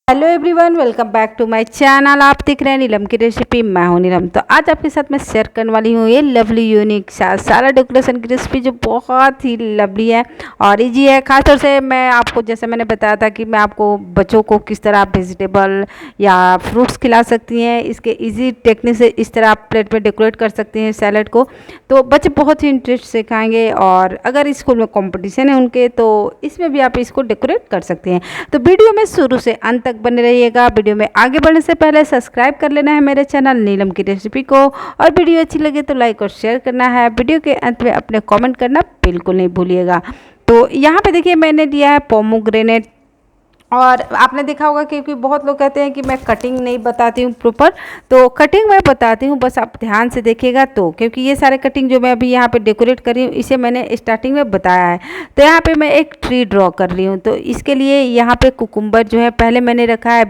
Hello everyone, welcome back to my channel. आप देख रहे हैं नीलम की रेसिपी। मैं हूं नीलम। तो आज आपके साथ मैं शेयर करने वाली हूं ये लवली यूनिक सारा डेकोरेशन की रेसिपी जो बहुत ही लवली है और इजी है। खासतौर से मैं आपको, जैसे मैंने बताया था कि मैं आपको बच्चों को किस तरह आप वेजिटेबल या फ्रूट्स खिला सकती हैं, इसके ईजी टेक्निक से इस तरह आप प्लेट में डेकोरेट कर सकती हैं सैलड को, तो बच्चे बहुत ही इंटरेस्ट से खाएंगे। और अगर स्कूल में कॉम्पिटिशन है उनके, तो इसमें भी आप इसको डेकोरेट कर सकते हैं। तो वीडियो में शुरू से अंत तक बने रहिएगा। वीडियो में आगे बढ़ने से पहले सब्सक्राइब कर लेना है मेरे चैनल नीलम की रेसिपी को, और वीडियो अच्छी लगे तो लाइक और शेयर करना है। वीडियो के अंत में अपने कमेंट करना बिल्कुल नहीं भूलिएगा। तो यहाँ पे देखिए, मैंने लिया है पोमोग्रेनेट। और आपने देखा होगा क्योंकि बहुत लोग कहते हैं कि मैं कटिंग नहीं बताती हूँ प्रॉपर, तो कटिंग मैं बताती हूँ, बस आप ध्यान से देखिएगा। तो क्योंकि ये सारे कटिंग जो मैं अभी यहाँ पे डेकोरेट कर रही हूँ, इसे मैंने स्टार्टिंग में बताया है। तो यहाँ पे मैं एक ट्री ड्रॉ कर रही हूँ। तो इसके लिए यहाँ पे कुकुम्बर जो है, पहले मैंने रखा है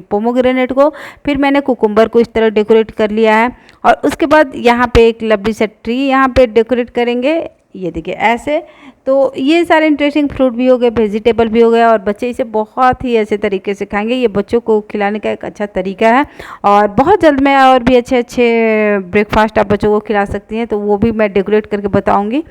पोमोग्रेनेट को, फिर मैंने कुकुम्बर को इस तरह डेकोरेट कर लिया है। और उसके बाद यहाँ पे एक लवली सा ट्री यहाँ पे डेकोरेट करेंगे। ये देखिए ऐसे। तो ये सारे इंटरेस्टिंग फ्रूट भी हो गए, वेजिटेबल भी हो गए, और बच्चे इसे बहुत ही अच्छे तरीके से खाएंगे। ये बच्चों को खिलाने का एक अच्छा तरीका है। और बहुत जल्द मैं और भी अच्छे अच्छे ब्रेकफास्ट आप बच्चों को खिला सकती हैं, तो वो भी मैं डेकोरेट करके बताऊंगी।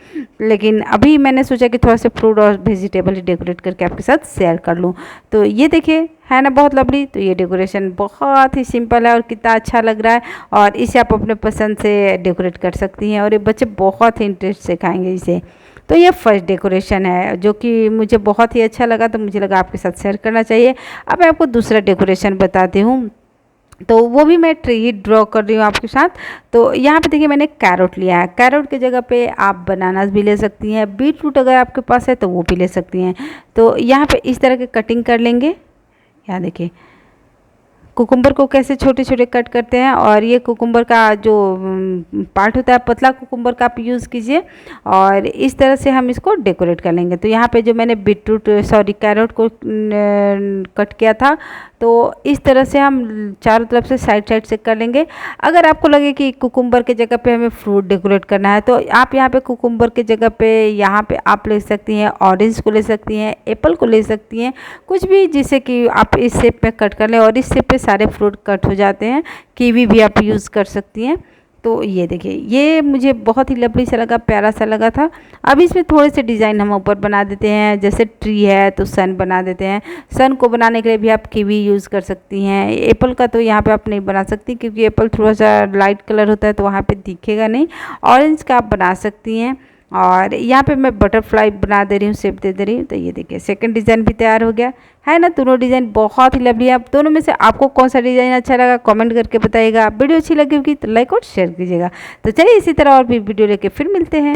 लेकिन अभी मैंने सोचा कि थोड़ा सा फ्रूट और वेजिटेबल ही डेकोरेट करके आपके साथ शेयर कर लूँ। तो ये देखिए, है ना बहुत लवली। तो ये डेकोरेशन बहुत ही सिंपल है और कितना अच्छा लग रहा है, और इसे आप अपने पसंद से डेकोरेट कर सकती हैं, और ये बच्चे बहुत ही इंटरेस्ट से खाएंगे इसे। तो ये फर्स्ट डेकोरेशन है जो कि मुझे बहुत ही अच्छा लगा, तो मुझे लगा आपके साथ शेयर करना चाहिए। अब मैं आपको दूसरा डेकोरेशन बताती हूँ। तो वो भी मैं ट्री ड्रॉ कर रही हूँ आपके साथ। तो यहाँ पे देखिए, मैंने कैरोट लिया है। कैरोट की जगह पे आप बनानास भी ले सकती हैं, बीट रूट अगर आपके पास है तो वो भी ले सकती हैं। तो यहाँ पे इस तरह के कटिंग कर लेंगे। यहाँ देखिए कुकुम्बर को कैसे छोटे छोटे कट करते हैं, और ये कुकुम्बर का जो पार्ट होता है, पतला कुकुम्बर का आप यूज़ कीजिए, और इस तरह से हम इसको डेकोरेट कर लेंगे। तो यहाँ पे जो मैंने कैरोट को कट किया था, तो इस तरह से हम चारों तरफ से साइड से कर लेंगे। अगर आपको लगे कि कुकुम्बर के जगह पे हमें फ्रूट डेकोरेट करना है, तो आप यहाँ पे कुकुम्बर के जगह पे यहाँ पे आप ले सकती हैं ऑरेंज को, ले सकती हैं एप्पल को, ले सकती हैं कुछ भी, जिससे कि आप इस शेप में कट कर लें, और इस शेप पे सारे फ्रूट कट हो जाते हैं। कीवी भी आप यूज़ कर सकती हैं। तो ये देखिए, ये मुझे बहुत ही लवली सा लगा, प्यारा सा लगा था। अब इसमें थोड़े से डिज़ाइन हम ऊपर बना देते हैं। जैसे ट्री है तो सन बना देते हैं। सन को बनाने के लिए भी आप कीवी यूज़ कर सकती हैं। एप्पल का तो यहाँ पे आप नहीं बना सकती, क्योंकि एप्पल थोड़ा सा लाइट कलर होता है, तो वहाँ पे दिखेगा नहीं। ऑरेंज का आप बना सकती हैं। और यहाँ पे मैं बटरफ्लाई बना दे रही हूँ, शेप दे रही हूँ। तो ये देखिए, सेकंड डिज़ाइन भी तैयार हो गया है ना। दोनों डिज़ाइन बहुत ही लवली है। अब दोनों में से आपको कौन सा डिज़ाइन अच्छा लगा कमेंट करके बताइएगा। वीडियो अच्छी लगी होगी तो लाइक और शेयर कीजिएगा। तो चलिए, इसी तरह और भी वीडियो लेके फिर मिलते हैं।